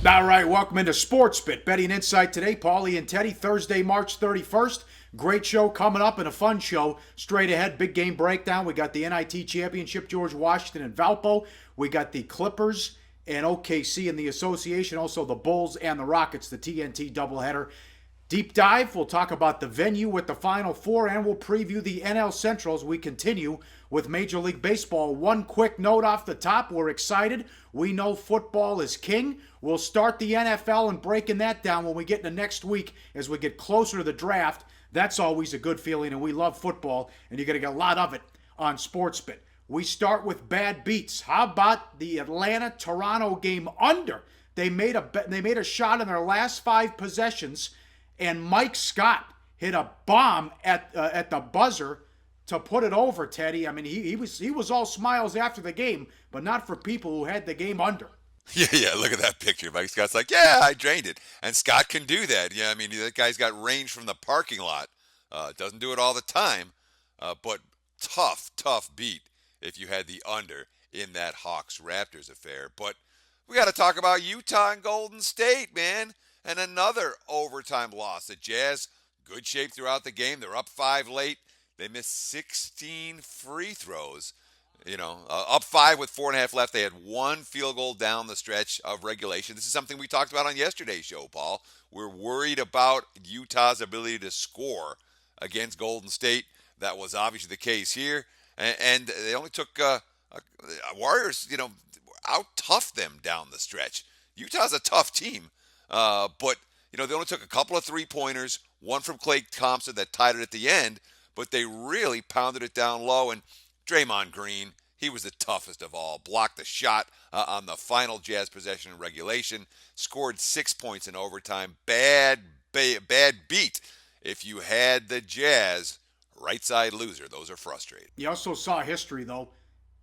All right, welcome into Sports Bit. Betting Insight today, Paulie and Teddy, Thursday, March 31st. Great show coming up and a fun show. Straight ahead, big game breakdown. We got the NIT Championship, George Washington and Valpo. We got the Clippers and OKC in the association. Also the Bulls and the Rockets, the TNT doubleheader. Deep dive, we'll talk about the venue with the Final Four, and we'll preview the NL Central as we continue with Major League Baseball. One quick note off the top, we're excited. We know football is king. We'll start the NFL and breaking that down when we get into next week as we get closer to the draft. That's always a good feeling, and we love football, and you're going to get a lot of it on SportsBit. We start with bad beats. How about the Atlanta-Toronto game under? They made a shot in their last 5 possessions, and Mike Scott hit a bomb at the buzzer to put it over, Teddy. I mean, he was all smiles after the game, but not for people who had the game under. Yeah, look at that picture. Mike Scott's like, yeah, I drained it. And Scott can do that. Yeah, I mean, that guy's got range from the parking lot. Doesn't do it all the time, but tough beat if you had the under in that Hawks-Raptors affair. But we got to talk about Utah and Golden State, man. And another overtime loss. The Jazz, good shape throughout the game. They're up 5 late. They missed 16 free throws. Up 5 with 4.5 left. They had 1 field goal down the stretch of regulation. This is something we talked about on yesterday's show, Paul. We're worried about Utah's ability to score against Golden State. That was obviously the case here. And they only took Warriors, out-toughed them down the stretch. Utah's a tough team. But they only took a couple of 3-pointers, one from Klay Thompson that tied it at the end, but they really pounded it down low. And Draymond Green, he was the toughest of all. Blocked the shot on the final Jazz possession in regulation. Scored 6 points in overtime. Bad beat. If you had the Jazz, right side loser. Those are frustrating. You also saw history, though.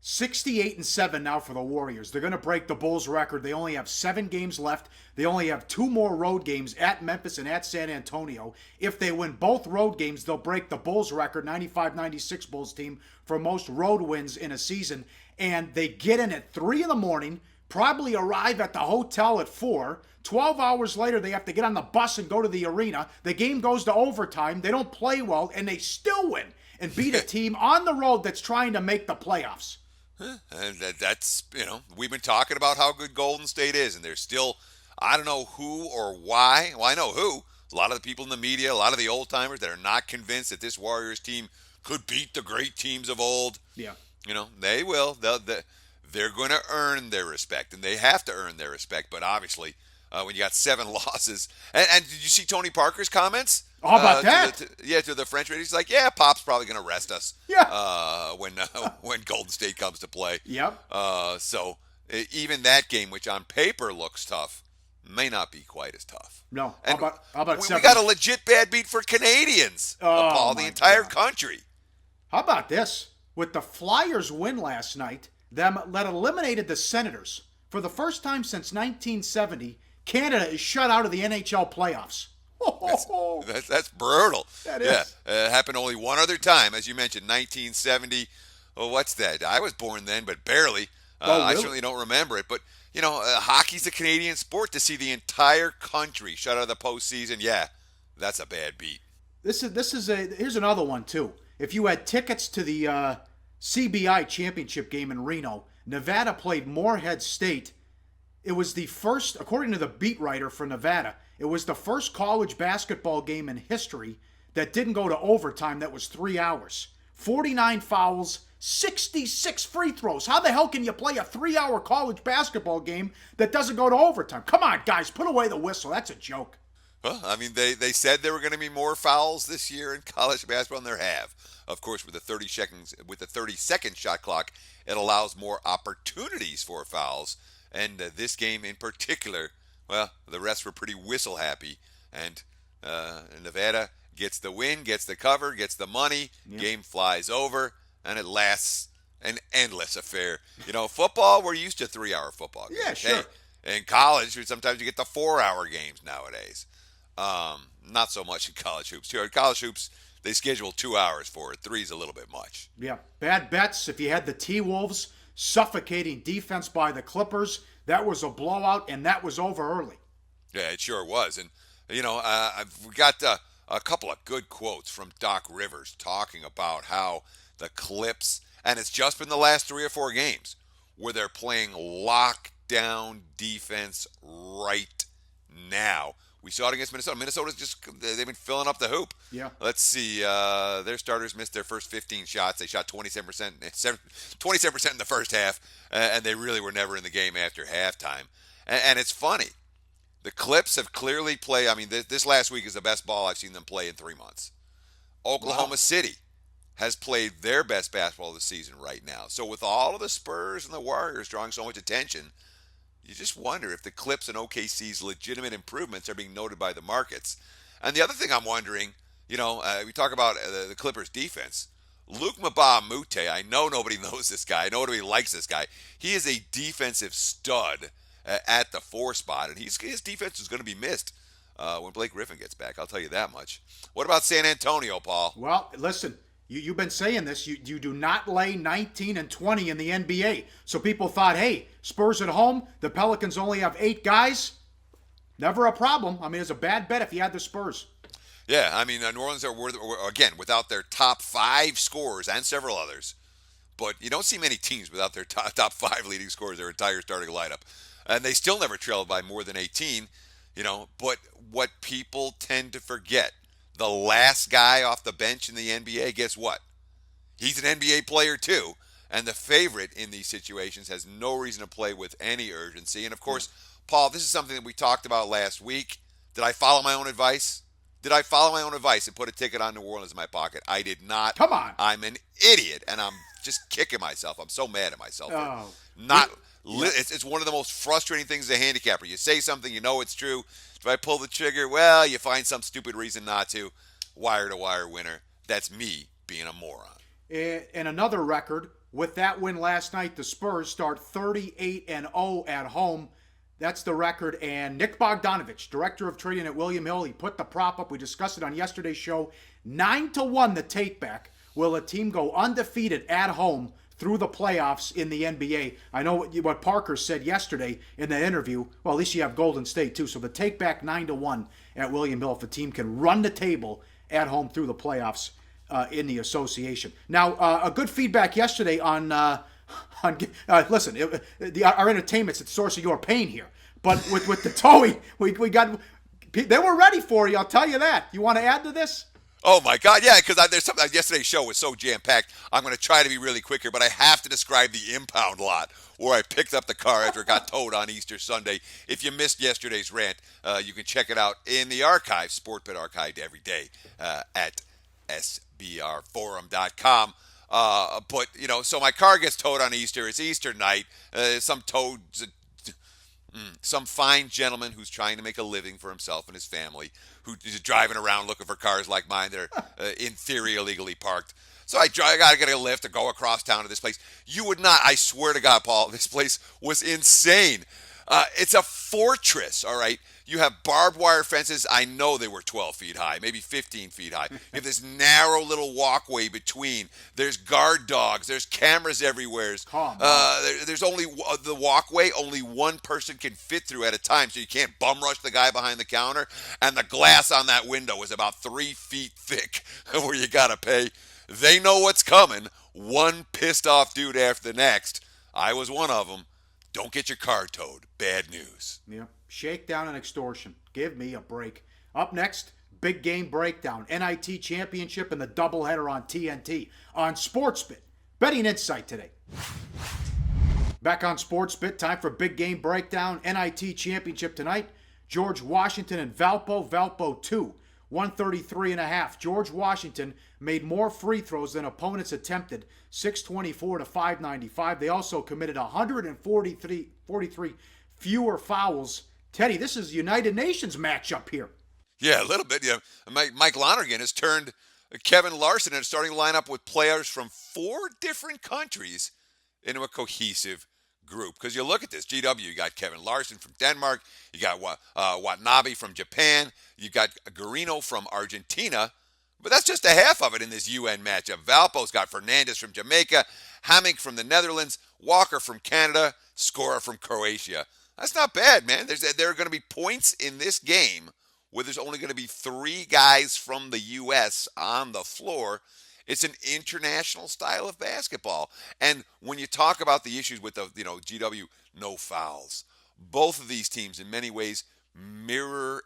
68-7 now for the Warriors. They're going to break the Bulls record. They only have 7 games left. They only have 2 more road games at Memphis and at San Antonio. If they win both road games, they'll break the Bulls record, 95-96 Bulls team, for most road wins in a season. And they get in at 3 in the morning, probably arrive at the hotel at 4. 12 hours later, they have to get on the bus and go to the arena. The game goes to overtime. They don't play well, and they still win and beat a team on the road that's trying to make the playoffs. And that's, we've been talking about how good Golden State is, and there's still, I don't know who or why. Well, I know who. A lot of the people in the media, a lot of the old-timers that are not convinced that this Warriors team could beat the great teams of old. Yeah. They will. They're going to earn their respect, and they have to earn their respect. But obviously, when you got 7 losses. And did you see Tony Parker's comments? How about that? To the French radio. He's like, yeah, Pop's probably going to rest us. Yeah. When Golden State comes to play. Yep. So even that game, which on paper looks tough, may not be quite as tough. No. And how about we got a legit bad beat for Canadians, Paul, the entire country. How about this? With the Flyers' win last night, that eliminated the Senators. For the first time since 1970, Canada is shut out of the NHL playoffs. That's brutal. That is. Yeah, it happened only one other time, as you mentioned, 1970. Oh, what's that? I was born then, but barely. Really? I certainly don't remember it. But, hockey's a Canadian sport. To see the entire country shut out of the postseason, yeah, that's a bad beat. Here's another one, too. If you had tickets to the CBI championship game in Reno, Nevada played Moorhead State. It was the first, according to the beat writer for Nevada, it was the first college basketball game in history that didn't go to overtime that was 3 hours. 49 fouls, 66 free throws. How the hell can you play a 3-hour college basketball game that doesn't go to overtime? Come on, guys, put away the whistle. That's a joke. Well, I mean, they said there were going to be more fouls this year in college basketball, and there have. Of course, with the 30-second shot clock, it allows more opportunities for fouls. And this game in particular, well, the refs were pretty whistle happy. And Nevada gets the win, gets the cover, gets the money. Yep. Game flies over, and it lasts an endless affair. Football, we're used to 3-hour football games. Yeah, sure. Hey, in college, sometimes you get the 4-hour games nowadays. Not so much in college hoops. Here, in college hoops, they schedule 2 hours for it. 3's a little bit much. Yeah. Bad bets. If you had the T-Wolves suffocating defense by the Clippers. That was a blowout, and that was over early. Yeah, it sure was. And, we got a couple of good quotes from Doc Rivers talking about how the Clips, and it's just been the last 3 or 4 games, where they're playing lockdown defense right now. We saw it against Minnesota. They've been filling up the hoop. Yeah. Let's see. Their starters missed their first 15 shots. They shot 27% in the first half, and they really were never in the game after halftime. And it's funny. The Clips have clearly played. I mean, this last week is the best ball I've seen them play in 3 months. Oklahoma City has played their best basketball of the season right now. So with all of the Spurs and the Warriors drawing so much attention, you just wonder if the Clips and OKC's legitimate improvements are being noted by the markets. And the other thing I'm wondering, we talk about the Clippers' defense. Luke Mbah-a-Moute, I know nobody knows this guy. I know nobody likes this guy. He is a defensive stud at the 4 spot, and his defense is going to be missed when Blake Griffin gets back. I'll tell you that much. What about San Antonio, Paul? Well, listen. You've been saying this. You do not lay 19 and 20 in the NBA. So people thought, hey, Spurs at home, the Pelicans only have 8 guys. Never a problem. I mean, it's a bad bet if you had the Spurs. Yeah, I mean, New Orleans are, again, without their top 5 scorers and several others. But you don't see many teams without their top 5 leading scorers, their entire starting lineup. And they still never trailed by more than 18, But what people tend to forget, the last guy off the bench in the NBA, guess what? He's an NBA player too. And the favorite in these situations has no reason to play with any urgency. And of course, Paul, this is something that we talked about last week. Did I follow my own advice? Did I follow my own advice and put a ticket on New Orleans in my pocket? I did not. Come on. I'm an idiot, and I'm just kicking myself. I'm so mad at myself. It's one of the most frustrating things as a handicapper. You say something, you know it's true. Do I pull the trigger? Well, you find some stupid reason not to. Wire-to-wire winner. That's me being a moron. And another record, with that win last night, the Spurs start 38-0 at home. That's the record. And Nick Bogdanovich, director of trading at William Hill, he put the prop up. We discussed it on yesterday's show. 9-1 the take back. Will a team go undefeated at home through the playoffs in the NBA? I know what Parker said yesterday in the interview. Well, at least you have Golden State too. So the take back 9-1 at William Hill if a team can run the table at home through the playoffs in the association. Now, a good feedback yesterday on listen, our entertainment's the source of your pain here. But with the Toei, we got, they were ready for you. I'll tell you that. You want to add to this? Oh my God, yeah, because there's something. Yesterday's show was so jam-packed. I'm going to try to be really quick here, but I have to describe the Impound lot where I picked up the car after it got towed on Easter Sunday. If you missed yesterday's rant, you can check it out in the archive, SportBit archived every day at sbrforum.com. So my car gets towed on Easter. It's Easter night. Some fine gentleman who's trying to make a living for himself and his family, who is driving around looking for cars like mine that are, in theory, illegally parked. So I got to get a lift to go across town to this place. You would not, I swear to God, Paul, this place was insane. It's a fortress, all right? You have barbed wire fences. I know they were 12 feet high, maybe 15 feet high. You have this narrow little walkway between. There's guard dogs. There's cameras everywhere. There's only the walkway. Only one person can fit through at a time, so you can't bum rush the guy behind the counter. And the glass on that window is about 3 feet thick where you got to pay. They know what's coming. One pissed off dude after the next. I was one of them. Don't get your car towed. Bad news. Yeah. Shakedown and extortion. Give me a break. Up next, big game breakdown. NIT Championship and the doubleheader on TNT. On SportsBit. Betting insight today. Back on SportsBit. Time for big game breakdown. NIT Championship tonight. George Washington and Valpo. Valpo 2. 133.5. George Washington made more free throws than opponents attempted. 624 to 595. They also committed 143 fewer fouls. Teddy, this is a United Nations matchup here. Yeah, a little bit. Yeah, Mike Lonergan has turned Kevin Larson in a starting lineup with players from 4 different countries into a cohesive group. Because you look at this, GW, you got Kevin Larson from Denmark, you got Watanabe from Japan, you got Guarino from Argentina, But that's just a half of it in this UN matchup. Valpo's got Fernandez from Jamaica, Hamink from the Netherlands, Walker from Canada, Skora from Croatia. That's not bad, man. There are going to be points in this game where there's only going to be 3 guys from the U.S. on the floor. It's an international style of basketball. And when you talk about the issues with the, GW, no fouls, both of these teams in many ways mirror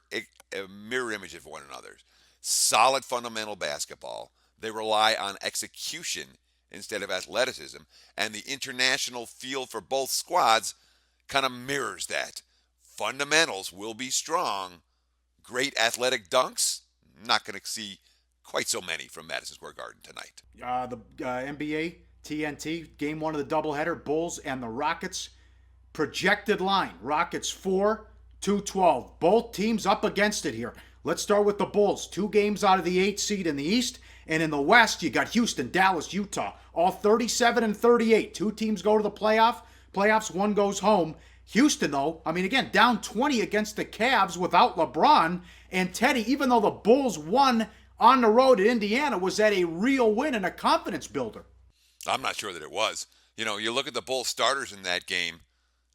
image of one another. Solid fundamental basketball. They rely on execution instead of athleticism. And the international feel for both squads kind of mirrors that. Fundamentals will be strong. Great athletic dunks, not going to see quite so many from Madison Square Garden tonight. The NBA, TNT, game 1 of the doubleheader, Bulls and the Rockets. Projected line, Rockets 4, 2-12. Both teams up against it here. Let's start with the Bulls. 2 games out of the 8th seed in the East. And in the West, you got Houston, Dallas, Utah. All 37 and 38. 2 teams go to the playoffs, 1 goes home. Houston, though, again, down 20 against the Cavs without LeBron. And Teddy, even though the Bulls won on the road at Indiana, was that a real win and a confidence builder? I'm not sure that it was. You look at the Bulls starters in that game,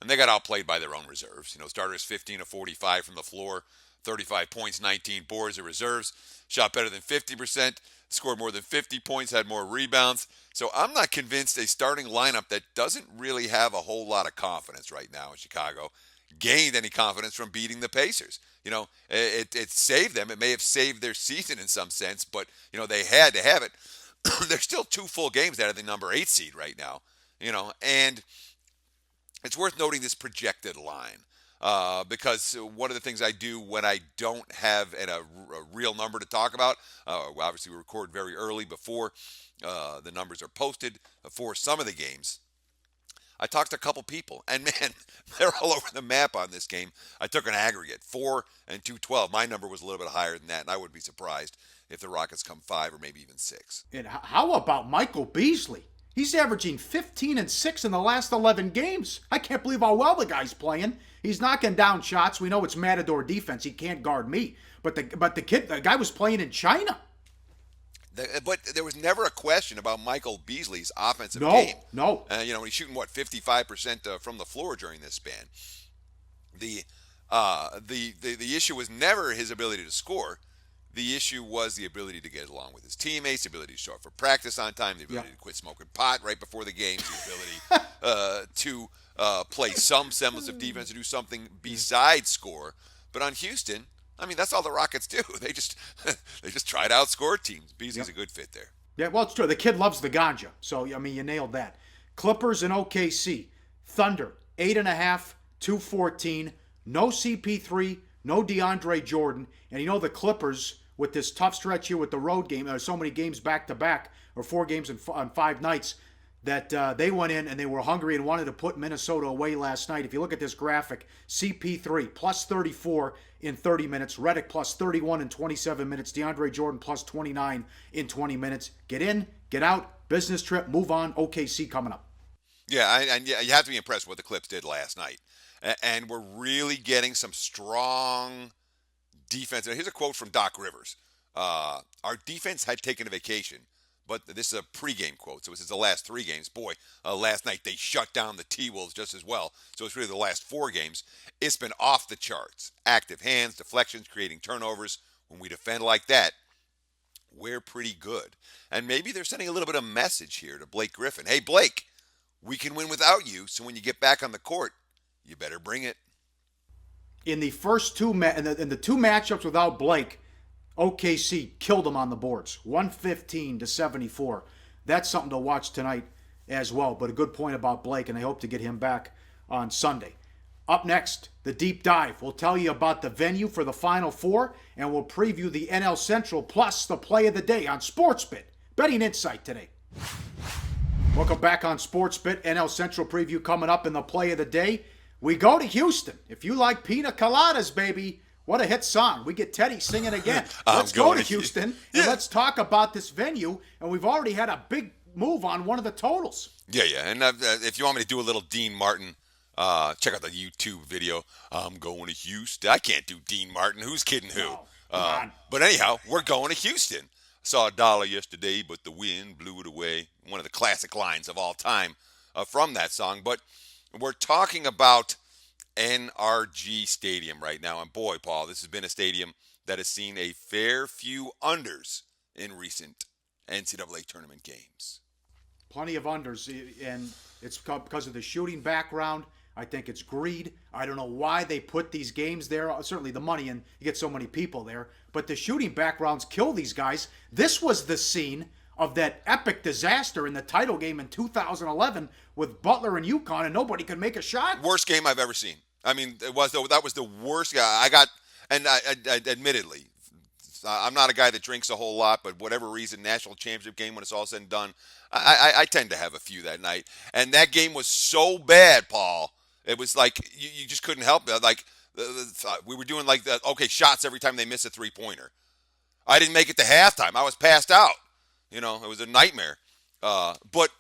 and they got outplayed by their own reserves. Starters 15 of 45 from the floor, 35 points, 19 boards. The reserves shot better than 50%, scored more than 50 points, had more rebounds. So I'm not convinced a starting lineup that doesn't really have a whole lot of confidence right now in Chicago gained any confidence from beating the Pacers. It saved them. It may have saved their season in some sense, but, they had to have it. They're still 2 full games out of the number 8 seed right now, and it's worth noting this projected line. Because one of the things I do when I don't have a real number to talk about, obviously we record very early before the numbers are posted for some of the games. I talked to a couple people, and man, they're all over the map on this game. I took an aggregate, 4 and 2-12. My number was a little bit higher than that, and I wouldn't be surprised if the Rockets come 5 or maybe even 6. And how about Michael Beasley? He's averaging 15 and 6 in the last 11 games. I can't believe how well the guy's playing. He's knocking down shots. We know it's Matador defense. He can't guard me. But the guy was playing in China. But there was never a question about Michael Beasley's offensive game. No. He's shooting 55% from the floor during this span. The issue was never his ability to score. The issue was the ability to get along with his teammates, the ability to show up for practice on time, the ability to quit smoking pot right before the games, the ability to play some semblance of defense, to do something besides score. But on Houston, that's all the Rockets do. They just try to outscore teams. Beasley's a good fit there. Yeah, well, it's true. The kid loves the ganja. So, you nailed that. Clippers and OKC. Thunder, 8.5, 214. No CP3, no DeAndre Jordan. And the Clippers, with this tough stretch here with the road game, there's so many games back-to-back, or 4 games on 5 nights, that they went in and they were hungry and wanted to put Minnesota away last night. If you look at this graphic, CP3 plus 34 in 30 minutes, Redick plus 31 in 27 minutes, DeAndre Jordan plus 29 in 20 minutes. Get in, get out, business trip, move on, OKC coming up. Yeah, and you have to be impressed with what the Clips did last night. And we're really getting some strong defense. Now, here's a quote from Doc Rivers. Our defense had taken a vacation, but this is a pregame quote, so this is the last 3 games. Boy, last night they shut down the T-Wolves just as well, so it's really the last 4 games. It's been off the charts. Active hands, deflections, creating turnovers. When we defend like that, we're pretty good. And maybe they're sending a little bit of message here to Blake Griffin. Hey, Blake, we can win without you, so when you get back on the court, you better bring it. In the first 2 in the 2 matchups without Blake, OKC killed them on the boards, 115-74. That's something to watch tonight as well. But a good point about Blake, and I hope to get him back on Sunday. Up next, the deep dive. We'll tell you about the venue for the Final Four, and we'll preview the NL Central plus the play of the day on SportsBit. Betting Insight today. Welcome back on SportsBit. NL Central preview coming up in the play of the day. We go to Houston. If you like pina coladas, baby, what a hit song. We get Teddy singing again. Let's go to Houston and let's talk about this venue. And we've already had a big move on one of the totals. Yeah. And if you want me to do a little Dean Martin, check out the YouTube video. I'm going to Houston. I can't do Dean Martin. Who's kidding who? No, but anyhow, we're going to Houston. Saw a dollar yesterday, but the wind blew it away. One of the classic lines of all time from that song. But we're talking about NRG Stadium right now. And boy, Paul, this has been a stadium that has seen a fair few unders in recent NCAA tournament games. Plenty of unders, and it's because of the shooting background. I think it's greed. I don't know why they put these games there. Certainly the money, and you get so many people there. But the shooting backgrounds kill these guys. This was the scene of that epic disaster in the title game in 2011 with Butler and UConn, and nobody could make a shot. Worst game I've ever seen. I mean, that was the worst. I got, and I admittedly, I'm not a guy that drinks a whole lot, but whatever reason, national championship game when it's all said and done, I tend to have a few that night. And that game was so bad, Paul. It was like you just couldn't help it. Like we were doing like the shots every time they miss a 3-pointer. I didn't make it to halftime. I was passed out. It was a nightmare. But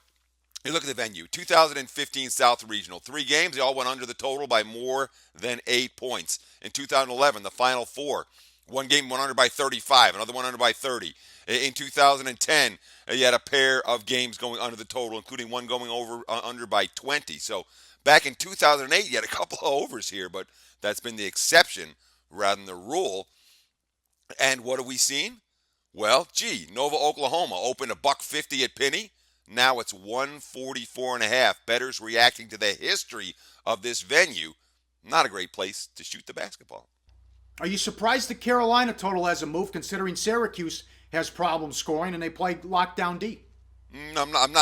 you look at the venue. 2015 South Regional. 3 games, they all went under the total by more than 8 points. In 2011, the Final Four. One game went under by 35, another one under by 30. In 2010, you had a pair of games going under the total, including one going under by 20. So back in 2008, you had a couple of overs here, but that's been the exception rather than the rule. And what have we seen? Well, Nova, Oklahoma opened $1.50 at Penny. Now it's 144.5. Bettors reacting to the history of this venue. Not a great place to shoot the basketball. Are you surprised the Carolina total hasn't moved, considering Syracuse has problems scoring and they play lockdown deep? I'm not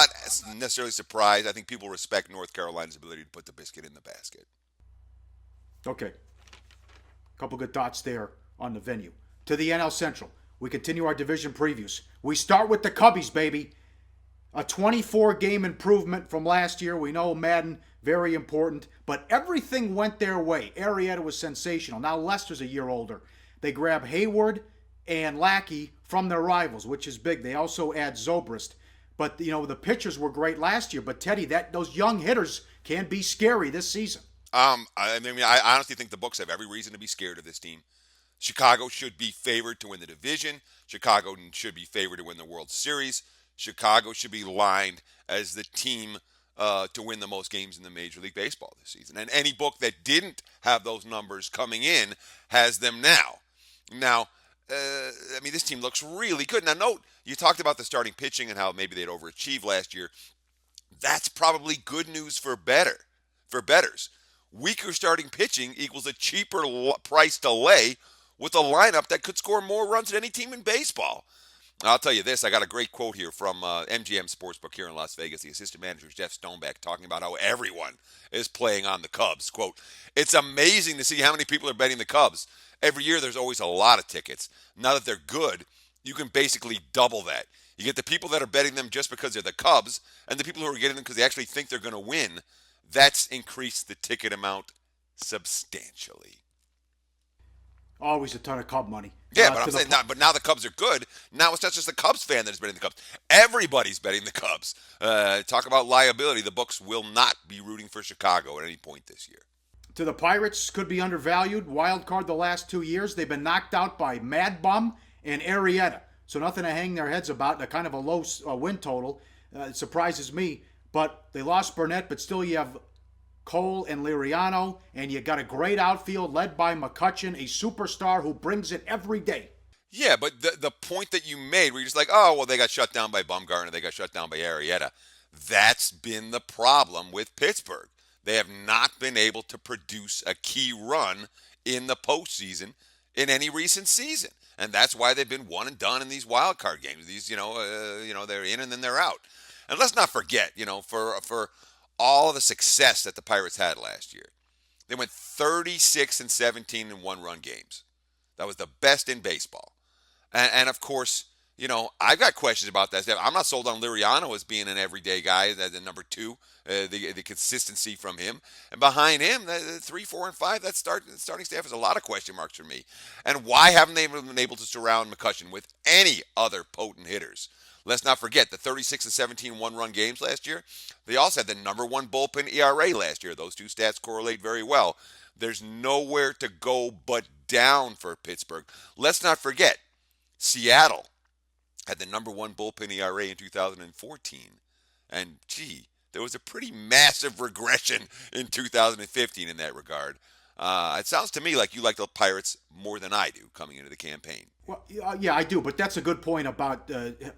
necessarily surprised. I think people respect North Carolina's ability to put the biscuit in the basket. Okay. Couple good thoughts there on the venue. To the NL Central. We continue our division previews. We start with the Cubbies, baby. A 24-game improvement from last year. We know Madden, very important. But everything went their way. Arrieta was sensational. Now Lester's a year older. They grab Hayward and Lackey from their rivals, which is big. They also add Zobrist. But, the pitchers were great last year. But, Teddy, those young hitters can be scary this season. I honestly think the books have every reason to be scared of this team. Chicago should be favored to win the division. Chicago should be favored to win the World Series. Chicago should be lined as the team to win the most games in the Major League Baseball this season. And any book that didn't have those numbers coming in has them now. Now, this team looks really good. Now, note, you talked about the starting pitching and how maybe they'd overachieved last year. That's probably good news for bettors. Weaker starting pitching equals a cheaper price to lay with a lineup that could score more runs than any team in baseball. I'll tell you this, I got a great quote here from MGM Sportsbook here in Las Vegas. The assistant manager, Jeff Stonebeck, talking about how everyone is playing on the Cubs. Quote, "It's amazing to see how many people are betting the Cubs. Every year there's always a lot of tickets. Now that they're good, you can basically double that. You get the people that are betting them just because they're the Cubs, and the people who are getting them because they actually think they're going to win. That's increased the ticket amount substantially." Always a ton of Cub money. Yeah, but I'm saying now the Cubs are good. Now it's not just the Cubs fan that is betting the Cubs. Everybody's betting the Cubs. Talk about liability. The books will not be rooting for Chicago at any point this year. To the Pirates, could be undervalued. Wild card the last 2 years. They've been knocked out by Mad Bum and Arrieta. So nothing to hang their heads about. A kind of a low win total. It surprises me. But they lost Burnett, but still you have Cole and Liriano, and you got a great outfield led by McCutchen, a superstar who brings it every day. Yeah, but the point that you made, where you're just like, oh, well, they got shut down by Bumgarner, they got shut down by Arrieta. That's been the problem with Pittsburgh. They have not been able to produce a key run in the postseason in any recent season. And that's why they've been one and done in these wild card games. These, they're in and then they're out. And let's not forget, for all of the success that the Pirates had last year, they went 36-17 in one-run games. That was the best in baseball. And of course, I've got questions about that. I'm not sold on Liriano as being an everyday guy, the number 2, the consistency from him. And behind him, the 3, 4, and 5, that starting staff is a lot of question marks for me. And why haven't they been able to surround McCutchen with any other potent hitters? Let's not forget the 36-17 one-run games last year. They also had the number 1 bullpen ERA last year. Those two stats correlate very well. There's nowhere to go but down for Pittsburgh. Let's not forget Seattle. had the number one bullpen ERA in 2014. And, gee, there was a pretty massive regression in 2015 in that regard. It sounds to me like you like the Pirates more than I do coming into the campaign. Well, yeah, I do, but that's a good point about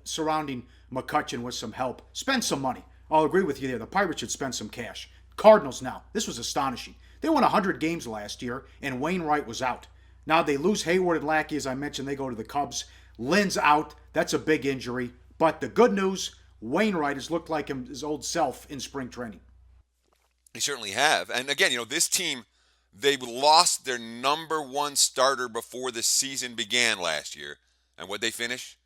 surrounding McCutchen with some help. Spend some money. I'll agree with you there. The Pirates should spend some cash. Cardinals now. This was astonishing. They won 100 games last year, and Wainwright was out. Now they lose Hayward and Lackey, as I mentioned. They go to the Cubs. Lynn's out. That's a big injury. But the good news, Wainwright has looked like his old self in spring training. They certainly have. And again, this team, they lost their number one starter before the season began last year. And what'd they finish?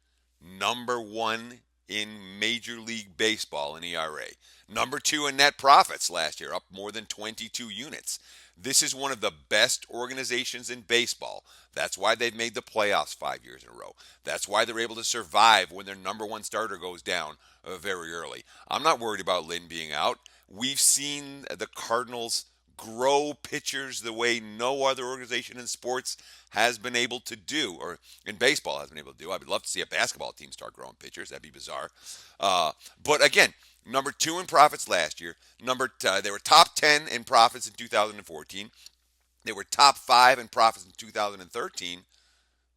Number one in Major League Baseball in ERA. Number two in net profits last year, up more than 22 units. This is one of the best organizations in baseball. That's why they've made the playoffs 5 years in a row. That's why they're able to survive when their number one starter goes down very early. I'm not worried about Lynn being out. We've seen the Cardinals grow pitchers the way no other organization in sports has been able to do, or in baseball has been able to do. I would love to see a basketball team start growing pitchers. That'd be bizarre. But again, number two in profits last year. They were top 10 in profits in 2014. They were top 5 in profits in 2013.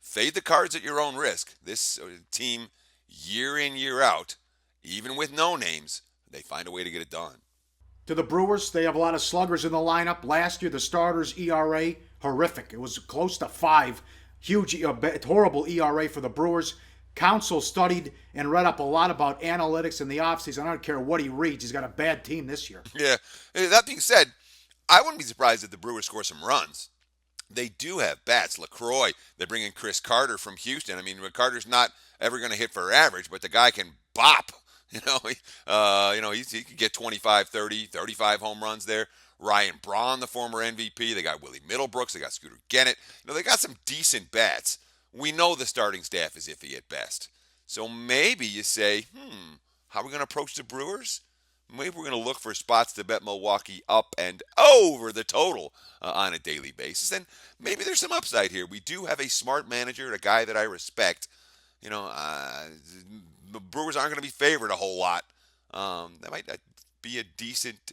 Fade the cards at your own risk. This team, year in, year out, even with no names, they find a way to get it done. To the Brewers, they have a lot of sluggers in the lineup. Last year, the starters' ERA, horrific. It was close to 5. Huge, horrible ERA for the Brewers. Council studied and read up a lot about analytics in the offseason. I don't care what he reads. He's got a bad team this year. Yeah. That being said, I wouldn't be surprised if the Brewers score some runs. They do have bats. LaCroix, they bring in Chris Carter from Houston. I mean, Carter's not ever going to hit for average, but the guy can bop. He could get 25, 30, 35 home runs there. Ryan Braun, the former MVP. They got Willie Middlebrooks. They got Scooter Gennett. They got some decent bats. We know the starting staff is iffy at best. So maybe you say, how are we going to approach the Brewers? Maybe we're going to look for spots to bet Milwaukee up and over the total on a daily basis. And maybe there's some upside here. We do have a smart manager, a guy that I respect. The Brewers aren't going to be favored a whole lot. That might be a decent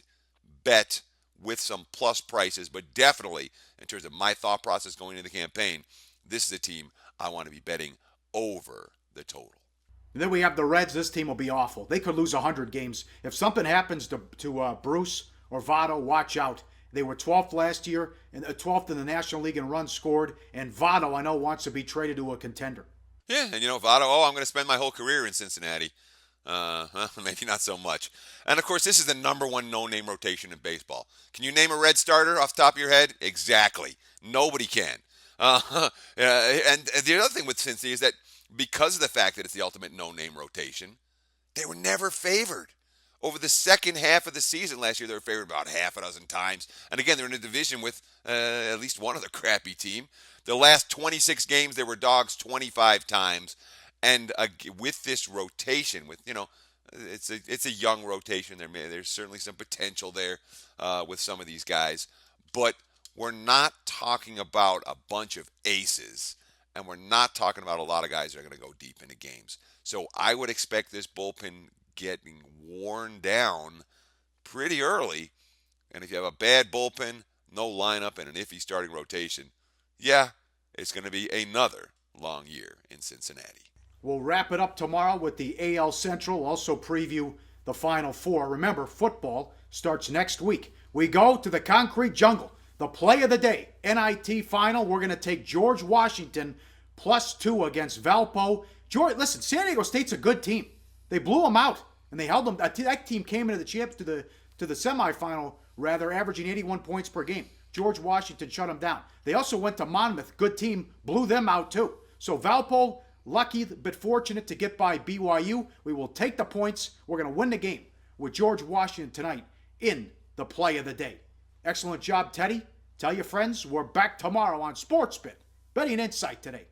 bet with some plus prices, but definitely in terms of my thought process going into the campaign, this is a team I want to be betting over the total. And then we have the Reds. This team will be awful. They could lose 100 games. If something happens to Bruce or Votto, watch out. They were 12th last year, and 12th in the National League in runs scored, and Votto, I know, wants to be traded to a contender. Yeah, and Votto, I'm going to spend my whole career in Cincinnati. Maybe not so much. And of course, this is the number one no-name rotation in baseball. Can you name a Red starter off the top of your head? Exactly. Nobody can. And the other thing with Cincy is that because of the fact that it's the ultimate no-name rotation, they were never favored. Over the second half of the season last year, they were favored about half a dozen times. And again, they're in a division with at least one other crappy team. The last 26 games, they were dogs 25 times. And with this rotation, it's a young rotation. There's certainly some potential there with some of these guys. But we're not talking about a bunch of aces. And we're not talking about a lot of guys that are going to go deep into games. So I would expect this bullpen getting worn down pretty early. And if you have a bad bullpen, no lineup, and an iffy starting rotation, yeah, it's going to be another long year in Cincinnati. We'll wrap it up tomorrow with the AL Central, also preview the Final Four. Remember, football starts next week. We go to the concrete jungle. The play of the day, NIT Final. We're going to take George Washington +2 against Valpo. Listen, San Diego State's a good team. They blew them out, and they held them. That team came into the semifinal, averaging 81 points per game. George Washington shut them down. They also went to Monmouth, good team, blew them out too. So Valpo, lucky but fortunate to get by BYU. We will take the points. We're going to win the game with George Washington tonight in the play of the day. Excellent job, Teddy. Tell your friends we're back tomorrow on SportsBit. Betting Insight today.